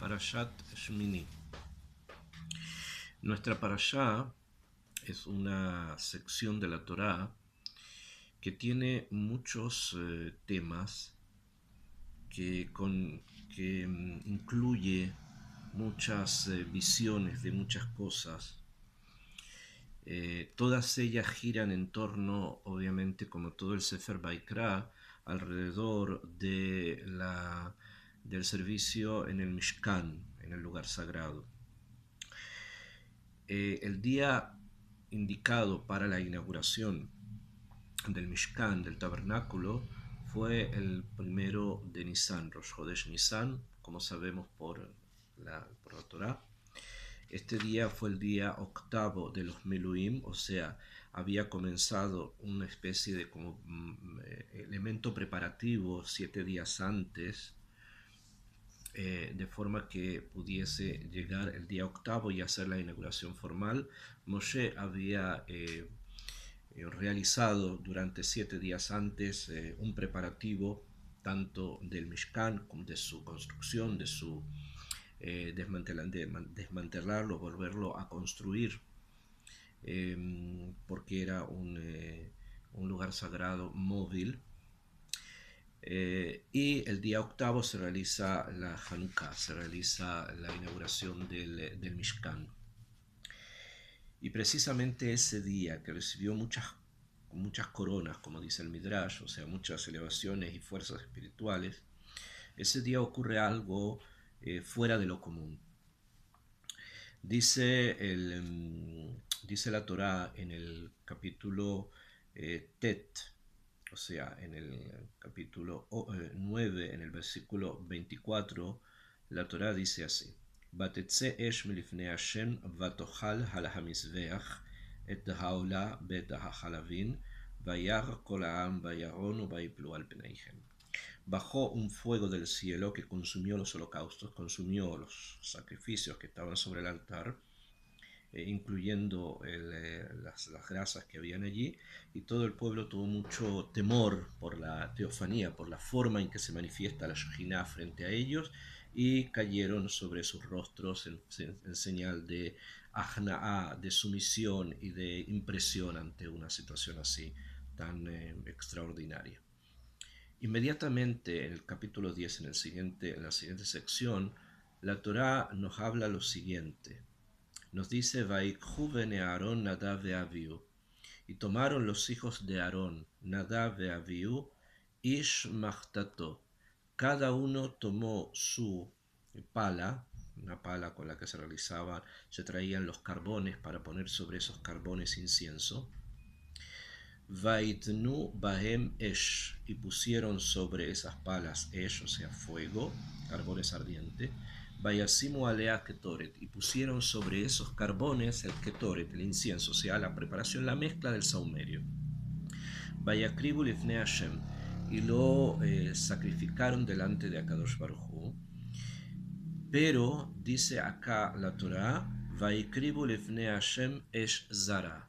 Parashat Shmini. Nuestra parashá es una sección de la Torá que tiene muchos temas que incluye muchas visiones de muchas cosas. Todas ellas giran en torno, obviamente, como todo el Sefer Baikra, alrededor del servicio en el Mishkan, en el lugar sagrado. El día indicado para la inauguración del Mishkan, del tabernáculo, fue el 1 de Nisan, Rosh Chodesh Nisan, como sabemos por la Torá. Este día fue el día octavo de los Meluim, o sea, había comenzado una especie de elemento preparativo 7 días antes, de forma que pudiese llegar el día octavo y hacer la inauguración formal. Moshe había realizado durante 7 días antes un preparativo tanto del Mishkan como de su construcción, de su desmantelarlo, volverlo a construir, porque era un lugar sagrado móvil. Y el día octavo se realiza la Hanukkah, se realiza la inauguración del Mishkan. Y precisamente ese día, que recibió muchas coronas, como dice el Midrash, o sea, muchas elevaciones y fuerzas espirituales, ese día ocurre algo fuera de lo común. Dice la Torá en el capítulo Tet, o sea, en el capítulo 9, en el versículo 24, la Torá dice así: Batetze esh milifnei Hashem vatochal al hamizveach et haola bet hachalavin vayar kol ha'am vayaron vayiplu al peneihem. Bajó un fuego del cielo que consumió los holocaustos, consumió los sacrificios que estaban sobre el altar, incluyendo las grasas que habían allí, y todo el pueblo tuvo mucho temor por la teofanía, por la forma en que se manifiesta la Shejinah frente a ellos, y cayeron sobre sus rostros en señal de ajna'a, de sumisión y de impresión ante una situación así tan extraordinaria. Inmediatamente en el capítulo 10, en la siguiente sección, la Torá nos habla lo siguiente. Nos dice: Vaikhu bene Aarón Nadav ve Avihu, y tomaron los hijos de Aarón, Nadav ve Avihu, Ish Machtato, cada uno tomó su pala, una pala con la que se traían los carbones para poner sobre esos carbones incienso. Vaitnu bahem esh, y pusieron sobre esas palas esh, o sea, fuego, carbones ardientes. Vayasimu alea ketoret, y pusieron sobre esos carbones el ketoret, el incienso, o sea, la preparación, la mezcla del saumerio. Vayakribu lifnei Hashem, y lo sacrificaron delante de Akadosh Baruj Hu. Pero dice acá la Torá: Vaikribu lifnei Hashem esh zara,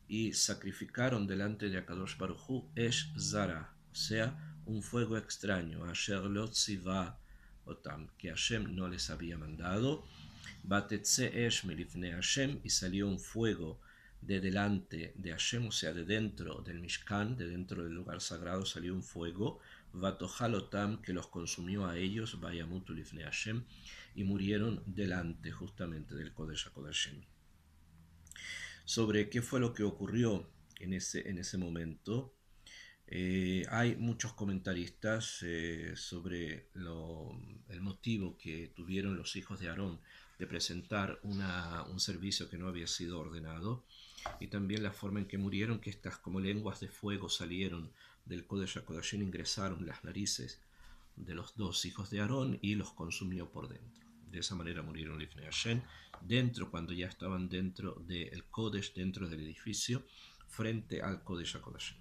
y sacrificaron delante de Akadosh Baruj Hu esh zara, o sea, un fuego extraño, asher lo tziva otam, que Hashem no les había mandado. Batetze esh milifnei Hashem, y salió un fuego de delante de Hashem, o sea, de dentro del Mishkan, de dentro del lugar sagrado salió un fuego. Vatohalotam, que los consumió a ellos, vayamutu lifnei Hashem, y murieron delante justamente del Kodesh HaKodashim. Sobre qué fue lo que ocurrió en ese momento, hay muchos comentaristas sobre el motivo que tuvieron los hijos de Aarón de presentar un servicio que no había sido ordenado, y también la forma en que murieron, que estas como lenguas de fuego salieron del Kodesh HaKodashim, ingresaron las narices de los dos hijos de Aarón y los consumió por dentro. De esa manera murieron Lifnei Hashem, cuando ya estaban dentro del Kodesh, dentro del edificio, frente al Kodesh HaKodashim.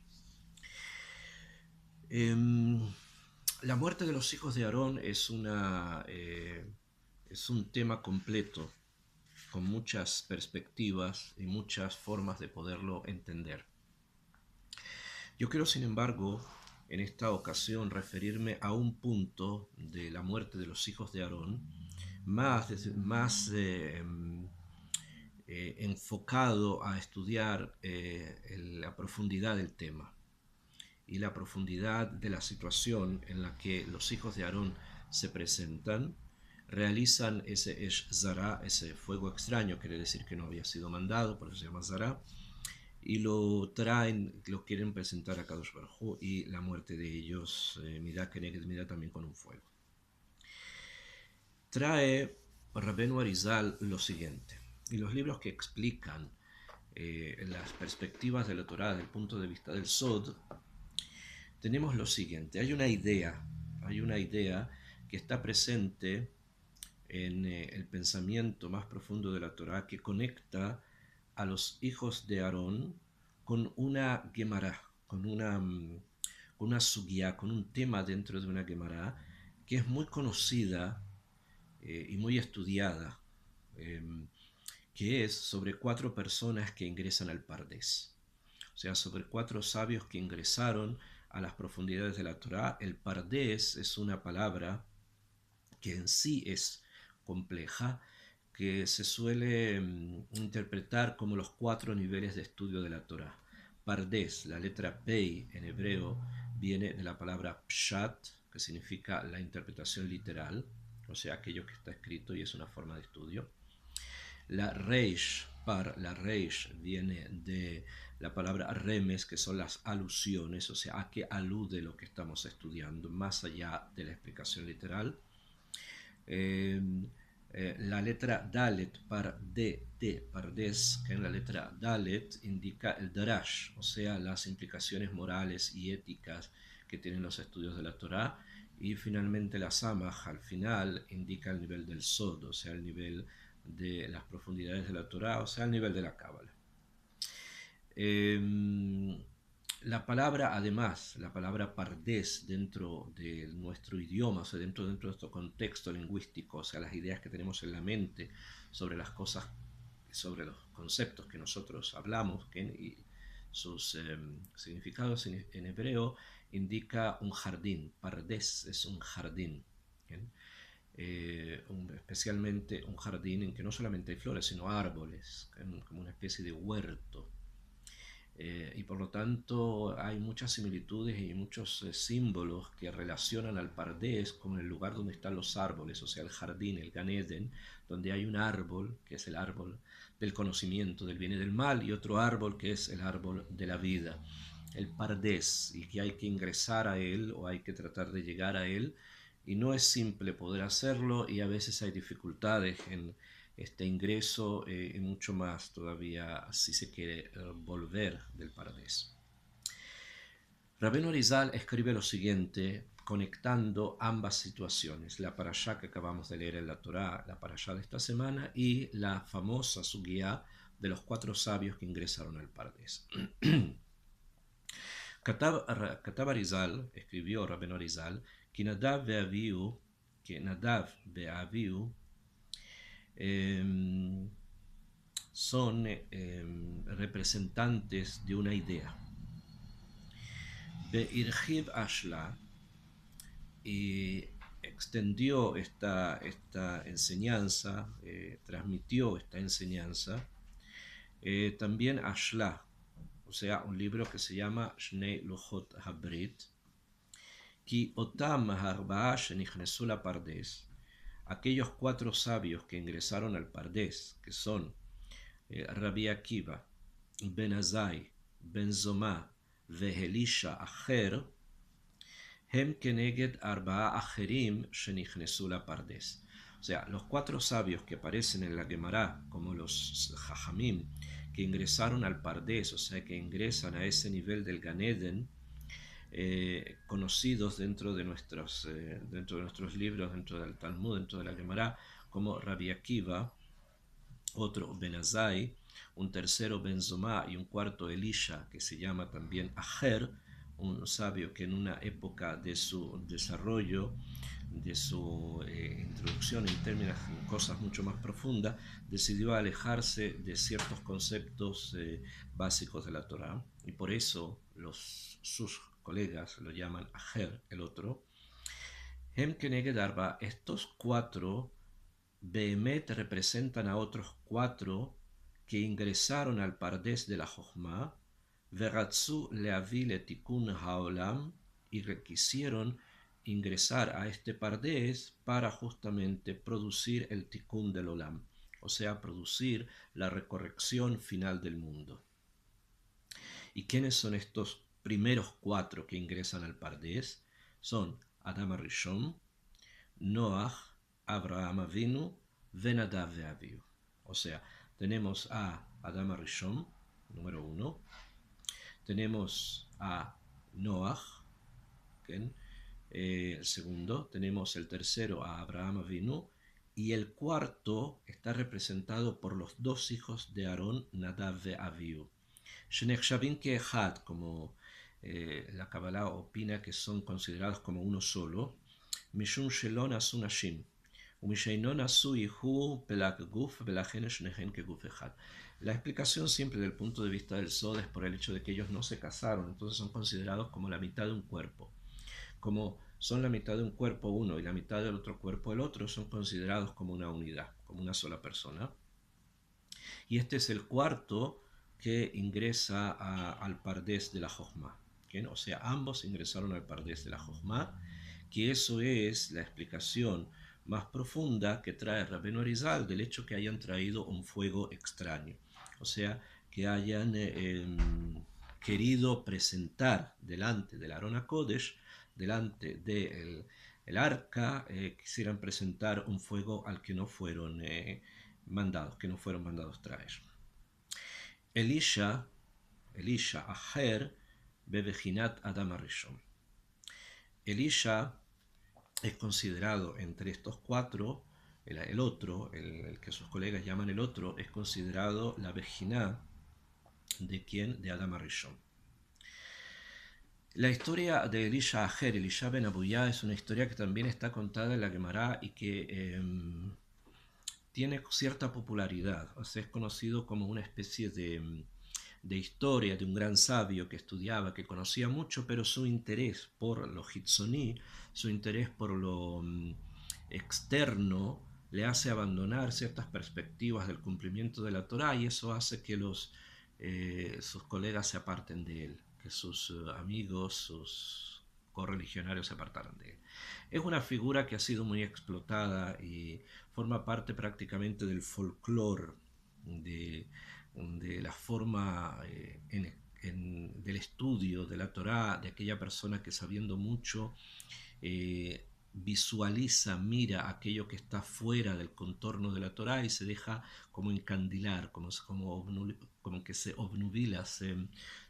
La muerte de los hijos de Aarón es un tema completo, con muchas perspectivas y muchas formas de poderlo entender. Yo quiero, sin embargo, en esta ocasión referirme a un punto de la muerte de los hijos de Aarón más enfocado a estudiar la profundidad del tema y la profundidad de la situación en la que los hijos de Aarón se presentan, realizan ese Esh Zara, ese fuego extraño, quiere decir que no había sido mandado, por eso se llama Zara, y lo traen, lo quieren presentar a Kadosh Baruj Hu, y la muerte de ellos, Midá Keneged Midá, también con un fuego. Trae Rabenu Arizal lo siguiente, y los libros que explican las perspectivas de la Torá desde el punto de vista del Sod, tenemos lo siguiente, hay una idea que está presente en el pensamiento más profundo de la Torá que conecta a los hijos de Aarón con una Gemara, con una sugya, con un tema dentro de una Gemara que es muy conocida y muy estudiada, eh, que es sobre 4 personas que ingresan al Pardés. O sea, sobre 4 sabios que ingresaron a las profundidades de la Torá. El Pardés es una palabra que en sí es compleja, que se suele interpretar como los 4 niveles de estudio de la Torá. Pardes, la letra Pei en hebreo, viene de la palabra Pshat, que significa la interpretación literal, o sea, aquello que está escrito y es una forma de estudio. La Reish viene de la palabra remes, que son las alusiones, o sea, a qué alude lo que estamos estudiando, más allá de la explicación literal. Eh, la letra Dalet, Pardes, que en la letra Dalet indica el Darash, o sea, las implicaciones morales y éticas que tienen los estudios de la Torá. Y finalmente la Samach, al final, indica el nivel del Sod, o sea, el nivel de las profundidades de la Torá, o sea, el nivel de la Cábala. La palabra, además, la palabra pardés dentro de nuestro idioma, o sea, dentro de nuestro contexto lingüístico, o sea, las ideas que tenemos en la mente sobre las cosas, sobre los conceptos que nosotros hablamos, y sus significados en hebreo, indica un jardín. Pardés es un jardín. Especialmente un jardín en que no solamente hay flores, sino árboles, como una especie de huerto. Y por lo tanto hay muchas similitudes y muchos símbolos que relacionan al Pardés con el lugar donde están los árboles, o sea, el jardín, el Gan Eden, donde hay un árbol, que es el árbol del conocimiento del bien y del mal, y otro árbol que es el árbol de la vida, el Pardés, y que hay que ingresar a él o hay que tratar de llegar a él, y no es simple poder hacerlo, y a veces hay dificultades en este ingreso, y mucho más todavía si se quiere volver del Paradés. Rabenu Arizal escribe lo siguiente, conectando ambas situaciones, la parashá que acabamos de leer en la Torá, la parashá de esta semana, y la famosa sugya de los 4 sabios que ingresaron al Paradés. Katab Arizal, escribió Rabenu Arizal, que Nadav ve'avihu son representantes de una idea. Be'irhiv Ashla, y extendió esta enseñanza, transmitió esta enseñanza, también Ashla, o sea, un libro que se llama Shnei Luchot Habrit, Ki Otam Harba'a Shenichnesu la Pardes, aquellos 4 sabios que ingresaron al Pardés, que son Rabbi Akiva, Ben Azai, Ben Zoma, Vehelisha Acher, Hem Keneged Arba'a Acherim Shenichnesu la Pardes. O sea, los 4 sabios que aparecen en la Gemara como los Jajamim, que ingresaron al Pardés, o sea, que ingresan a ese nivel del Gan Eden, conocidos dentro de nuestros libros, dentro del Talmud, dentro de la Gemara, como Rabbi Akiva, otro Ben Azai, un tercero Ben Zoma y un cuarto Elisha, que se llama también Aher, un sabio que en una época de su desarrollo, de su introducción en cosas mucho más profundas, decidió alejarse de ciertos conceptos básicos de la Torá, y por eso sus colegas lo llaman Aher, el otro. Hem Keneged Arba, estos 4 Behemet representan a otros 4 que ingresaron al Pardes de la Jochma, Veratzu leavi letikun haolam, y quisieron ingresar a este Pardes para justamente producir el Tikkun del Olam, o sea, producir la recorrección final del mundo. ¿Y quiénes son estos primeros 4 que ingresan al Pardes? Son Adam Rishon, Noach, Abraham Avinu, Venadav y Avihu. O sea, tenemos a Adam Rishon, número 1, tenemos a Noach, ¿okay? El segundo, tenemos el tercero a Abraham Avinu, y el cuarto está representado por los 2 hijos de Aarón, Nadav y Avihu. Shenechshavim Keechad, como la Kabbalah opina que son considerados como uno solo, Mishum Shelon Asu Nashim, Umishainon Asu Ihu Pelak Guf Belachen Shnehen Keguf Echad. La explicación simple del punto de vista del Sod es por el hecho de que ellos no se casaron, entonces son considerados como la mitad de un cuerpo. Como son la mitad de un cuerpo uno y la mitad del otro cuerpo el otro, son considerados como una unidad, como una sola persona. Y este es el cuarto que ingresa al Pardes de la Jochma. O sea, ambos ingresaron al Pardes de la Jochma, que eso es la explicación más profunda que trae Rabbeinu Arizal del hecho que hayan traído un fuego extraño. O sea, que hayan querido presentar delante del Aron HaKodesh, delante del arca, quisieran presentar un fuego al que no fueron mandados traer. Elisha Aher Bebejinat Adam Arishon. Elisha es considerado entre estos 4, el otro, el que sus colegas llaman el otro, es considerado la Bejiná de quien, de Adam Arishon. La historia de Elisha Aher, Elisha ben Abuyá, es una historia que también está contada en la Gemara y que tiene cierta popularidad. O sea, es conocido como una especie de historia de un gran sabio que estudiaba, que conocía mucho, pero su interés por lo hitzoní, su interés por lo externo, le hace abandonar ciertas perspectivas del cumplimiento de la Torá, y eso hace que sus colegas se aparten de él, que sus amigos, sus correligionarios se apartaran de él. Es una figura que ha sido muy explotada y forma parte prácticamente del folclore de la forma del estudio de la Torá, de aquella persona que sabiendo mucho visualiza, mira aquello que está fuera del contorno de la Torá y se deja como encandilar, como que se obnubila,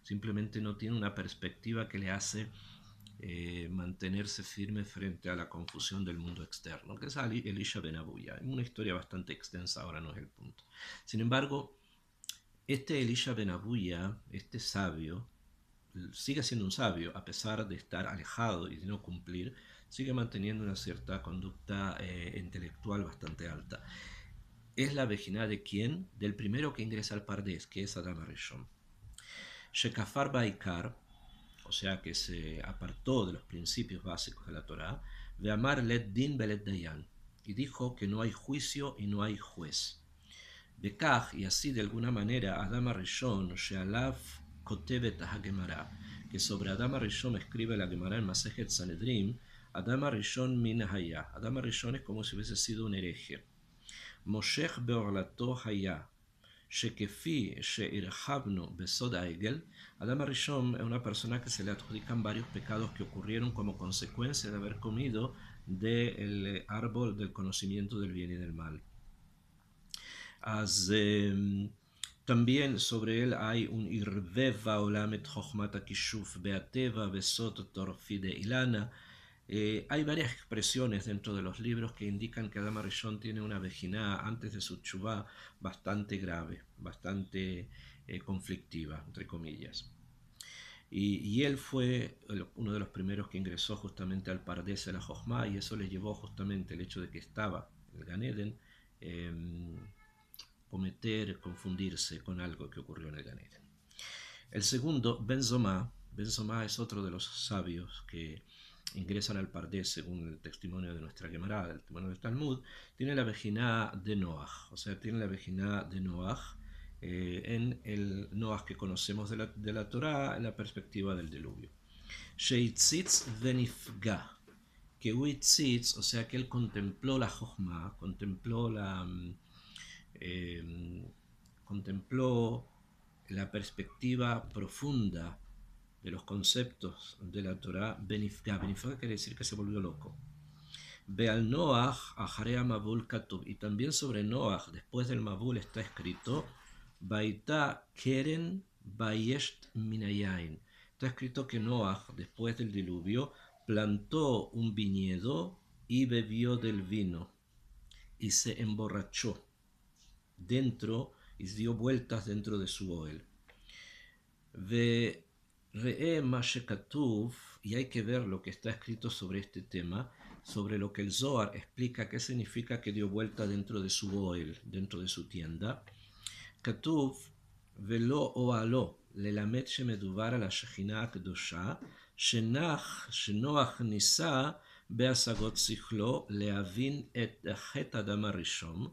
simplemente no tiene una perspectiva que le hace mantenerse firme frente a la confusión del mundo externo, que es Elisha ben Abuya. Una historia bastante extensa, ahora no es el punto. Sin embargo, este Elisha ben Abuya, este sabio, sigue siendo un sabio, a pesar de estar alejado y de no cumplir, sigue manteniendo una cierta conducta intelectual bastante alta. Es la vejina de quién? Del primero que ingresa al Pardes, que es Adam Arishon. Shekafar Baikar, o sea que se apartó de los principios básicos de la Torá, Ve'amar let din belet dayan, y dijo que no hay juicio y no hay juez. Bekach, y así de alguna manera, Adam Arishon, Shealav Kotevet HaGemara, que sobre Adam Arishon escribe la Gemara en Masejet Sanedrim, Adam Arishon min haya. Adam Arishon es como si hubiese sido un hereje. Moshech beorlato haya, Shekefi sheirhabnu besod ha'egel. Adam Arishon es una persona que se le adjudican varios pecados que ocurrieron como consecuencia de haber comido del árbol del conocimiento del bien y del mal. También sobre él hay un Irveva Olamet Chochmata Kishuf Beateva Besot Torfi de Ilana. Hay varias expresiones dentro de los libros que indican que Adam Arishon tiene una vejiná antes de su tshuvá bastante grave, bastante conflictiva, entre comillas. Y él fue uno de los primeros que ingresó justamente al Pardes de la Jochma, y eso le llevó justamente el hecho de que estaba en el Gan Eden, confundirse con algo que ocurrió en el Gan Eden. El segundo, Ben Zomá es otro de los sabios que ingresan al Pardés según el testimonio de nuestra Gemara, el testimonio del Talmud, tiene la Vejina de Noach, o sea, tiene la Vejina de Noach en el Noach que conocemos de la Torá en la perspectiva del diluvio. Sheitzitz venifga, que Huitzitz, o sea, que él contempló la Jochma, eh, contempló la perspectiva profunda de los conceptos de la Torah. Benifga quiere decir que se volvió loco. Ve al Noach, Ajarea Mabul Katub, y también sobre Noach, después del Mabul está escrito, Baita Keren Bayesht Minayain. Está escrito que Noach, después del diluvio, plantó un viñedo y bebió del vino y se emborrachó dentro y dio vueltas dentro de su oel. Ve Re'e Mashekatuv, y hay que ver lo que está escrito sobre este tema, sobre lo que el Zohar explica qué significa que dio vuelta dentro de su oel, dentro de su tienda. Katuv Velo Oalo ללמד שמדובר על השכינה הקדושה שנוח ניסה בהשגות שכלו להבין את חטא אדם הראשון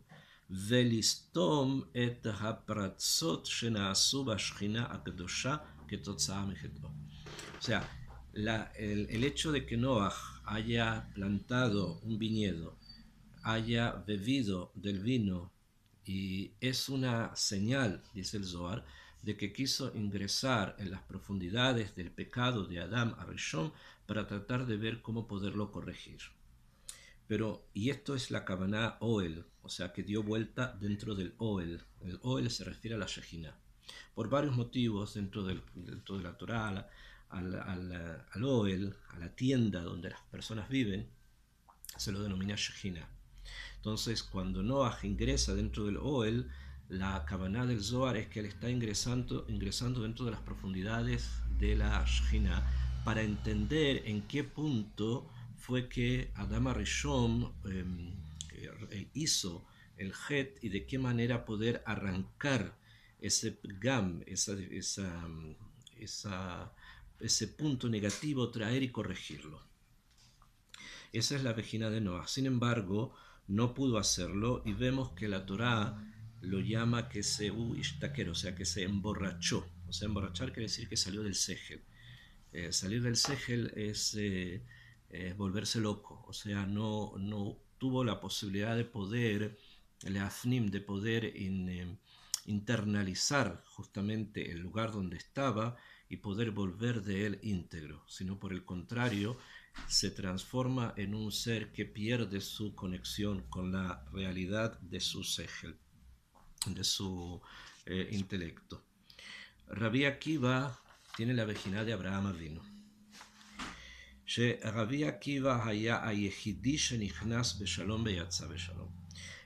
ולסתום את הפרצות שנעשו בשכינה הקדושה כתוצאה מחטאו. O sea, el hecho de que Noach haya plantado un viñedo, haya bebido del vino, y es una señal, dice el Zohar, de que quiso ingresar en las profundidades del pecado de Adam a Rishon para tratar de ver cómo poderlo corregir. Pero, y esto es la Kavaná Oel, o sea que dio vuelta dentro del Oel. El Oel se refiere a la Shejina. Por varios motivos dentro de la Torá, al Oel, a la tienda donde las personas viven, se lo denomina Shejina. Entonces, cuando Noach ingresa dentro del Oel, la Kavaná del Zohar es que él está ingresando dentro de las profundidades de la Shejina para entender en qué punto fue que Adam Rishon hizo el Het y de qué manera poder arrancar ese gam, ese punto negativo, traer y corregirlo. Esa es la Vejina de Noach. Sin embargo, no pudo hacerlo y vemos que la Torá lo llama que se ishtaker, o sea, que se emborrachó. O sea, emborrachar quiere decir que salió del segel. Salir del segel es volverse loco, o sea, no tuvo la posibilidad de poder, de poder internalizar justamente el lugar donde estaba y poder volver de él íntegro, sino por el contrario, se transforma en un ser que pierde su conexión con la realidad de su segel, de su intelecto. Rabbi Akiva tiene la vejina de Abraham Avinu. שרבי עקיבא היה היחידי שנכנס בשלום ויצא בשלום.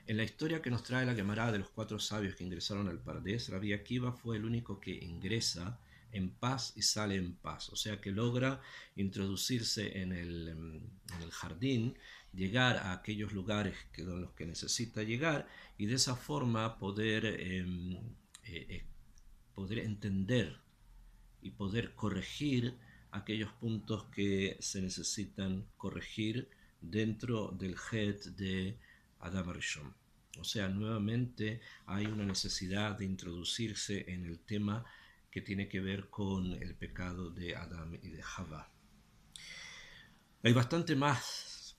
En la historia que nos trae la Gemara de los 4 sabios que ingresaron al Pardés, Rabbi Akiva fue el único que ingresa en paz y sale en paz, o sea que logra introducirse en el jardín, llegar a aquellos lugares en los que necesita llegar y de esa forma poder entender y poder corregir aquellos puntos que se necesitan corregir dentro del Het de Adam Rishon. O sea, nuevamente hay una necesidad de introducirse en el tema que tiene que ver con el pecado de Adam y de Java. Hay bastante más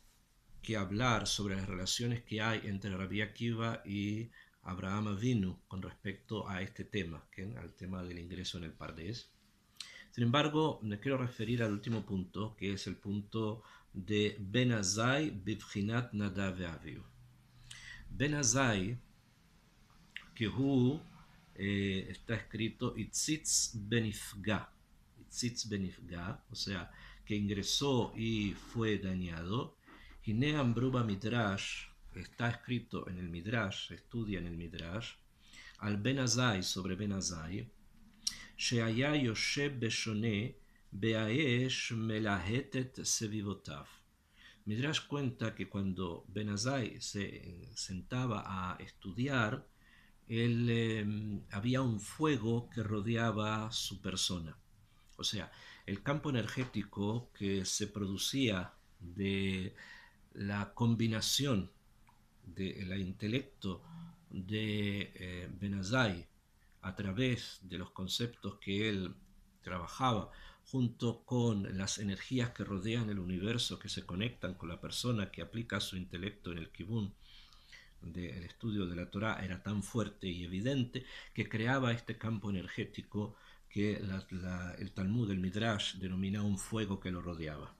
que hablar sobre las relaciones que hay entre Rabbi Akiva y Abraham Avinu con respecto a este tema, al tema del ingreso en el Pardés. Sin embargo, me quiero referir al último punto, que es el punto de Ben Azai bibchinat Nadav ve'Avihu. Ben Azai, que está escrito Itzitz benifga, o sea, que ingresó y fue dañado. Hine Ambruba Midrash, está escrito en el Midrash, se estudia en el Midrash, al Ben Azai, sobre Ben Azai, שהיה יושב בשונה והאש מלהטת סביבותיו. Midrash cuenta que cuando Ben Azai se sentaba a estudiar, había un fuego que rodeaba su persona. O sea, el campo energético que se producía de la combinación del intelecto de Ben Azai a través de los conceptos que él trabajaba, junto con las energías que rodean el universo, que se conectan con la persona que aplica su intelecto en el Kibun del estudio de la Torá, era tan fuerte y evidente que creaba este campo energético que el Talmud, el Midrash, denomina un fuego que lo rodeaba.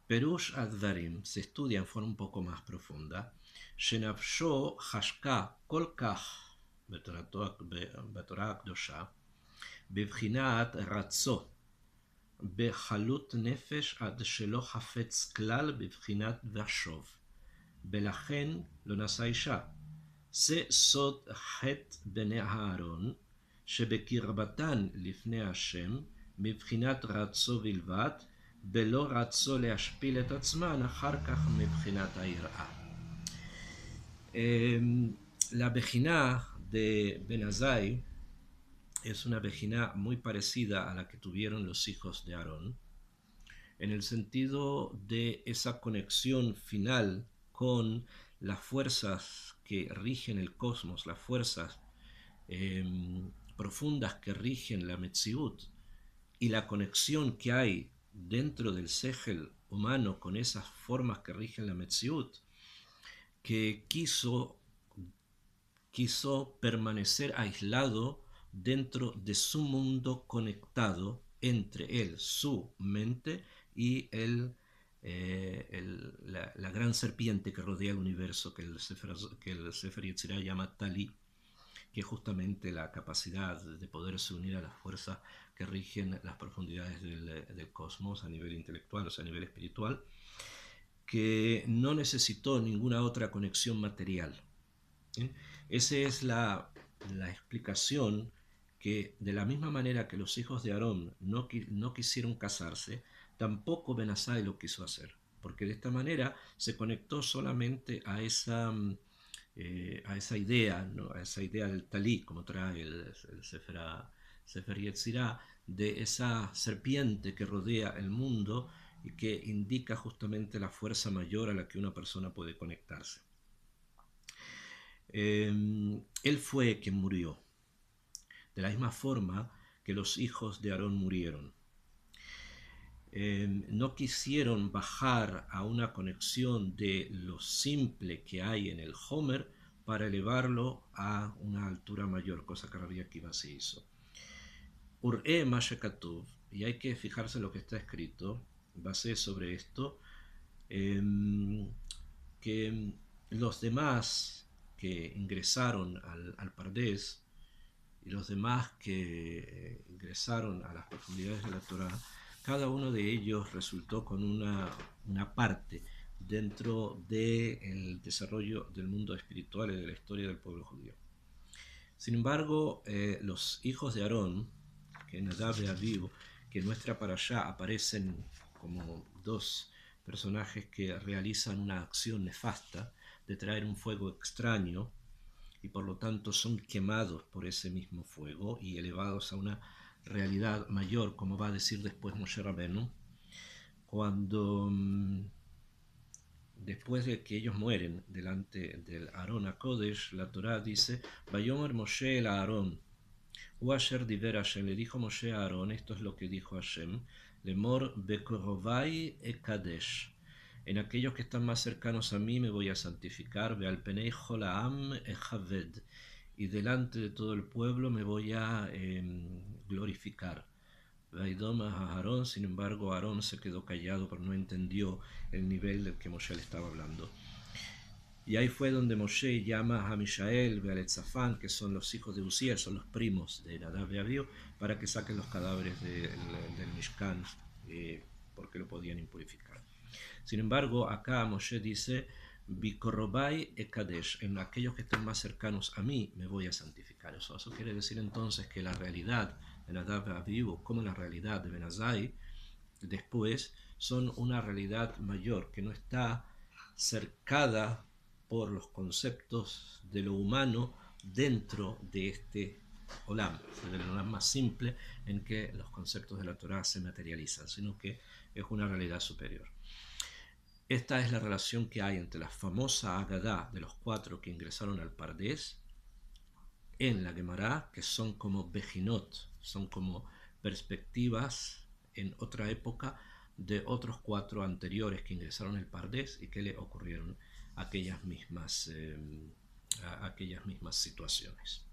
Perush Advarim se estudia en forma un poco más profunda. Shenafsho Hashka Kolkach בתורה הקדושה, בבחינת רצו, בחלות נפש עד שלא חפץ כלל בבחינת ושוב, ולכן לא נשא אישה. זה סוד חטא בני אהרון, שבקרבתן לפני השם, מבחינת רצו בלבד, ולא רצו להשפיל את עצמן אחר כך מבחינת היראה. La Bejina de Ben Azai es una Bejina muy parecida a la que tuvieron los hijos de Aarón, en el sentido de esa conexión final con las fuerzas que rigen el cosmos, las fuerzas profundas que rigen la Metziut, y la conexión que hay dentro del Sejel humano con esas formas que rigen la Metziut, que quiso permanecer aislado dentro de su mundo conectado entre él, su mente, y la gran serpiente que rodea el universo, que el Sefer Yetzirah llama Tali, que es justamente la capacidad de poderse unir a las fuerzas que rigen las profundidades del cosmos a nivel intelectual, o sea, a nivel espiritual, que no necesitó ninguna otra conexión material. Esa es la explicación, que de la misma manera que los hijos de Aarón no quisieron casarse, tampoco Ben Azai lo quiso hacer, porque de esta manera se conectó solamente a esa idea, ¿no? A esa idea del talí, como trae el Sefer Yetzirah, de esa serpiente que rodea el mundo y que indica justamente la fuerza mayor a la que una persona puede conectarse. Él fue quien murió, de la misma forma que los hijos de Aarón murieron. No quisieron bajar a una conexión de lo simple que hay en el Homer para elevarlo a una altura mayor, cosa que Rabbi Akiva se hizo. Ur'e ma shekatuv, y hay que fijarse en lo que está escrito, basé sobre esto, que los demás que ingresaron al Pardés y los demás que ingresaron a las profundidades de la Torá, cada uno de ellos resultó con una parte dentro del desarrollo del mundo espiritual y de la historia del pueblo judío. Sin embargo, los hijos de Aarón, que en Nadab y Abiú, que en nuestra parashá aparecen como dos personajes que realizan una acción nefasta de traer un fuego extraño, y por lo tanto son quemados por ese mismo fuego y elevados a una realidad mayor, como va a decir después Moshe Rabenu, cuando después de que ellos mueren delante del Aarón HaKodesh, la Torá dice: Vayomer Moshe el Aarón, Hu asher diver Hashem, le dijo Moshe a Aarón, esto es lo que dijo Hashem, Lemor bekorovai ekadesh, en aquellos que están más cercanos a mí me voy a santificar, Ve'al penei chol ha'am echaved, y delante de todo el pueblo me voy a glorificar. Vaidom a Aarón, sin embargo Aarón se quedó callado porque no entendió el nivel del que Moshe le estaba hablando. Y ahí fue donde Moshe llama a Mishael, Bealetzafán, que son los hijos de Uzziel, son los primos de Nadab y Abiú, para que saquen los cadáveres del Mishkan, porque lo podían impurificar. Sin embargo, acá Moshe dice: Bikorobai ekadesh, en aquellos que estén más cercanos a mí me voy a santificar. Eso quiere decir entonces que la realidad de Nadab y Abiú, como la realidad de Ben Azai, después son una realidad mayor, que no está cercada por los conceptos de lo humano dentro de este Olam, del Olam más simple en que los conceptos de la Torá se materializan, sino que es una realidad superior. Esta es la relación que hay entre la famosa Agadá de los 4 que ingresaron al Pardés en la Gemara, que son como Bejinot, son como perspectivas en otra época de otros 4 anteriores que ingresaron al Pardés y que le ocurrieron aquellas mismas situaciones.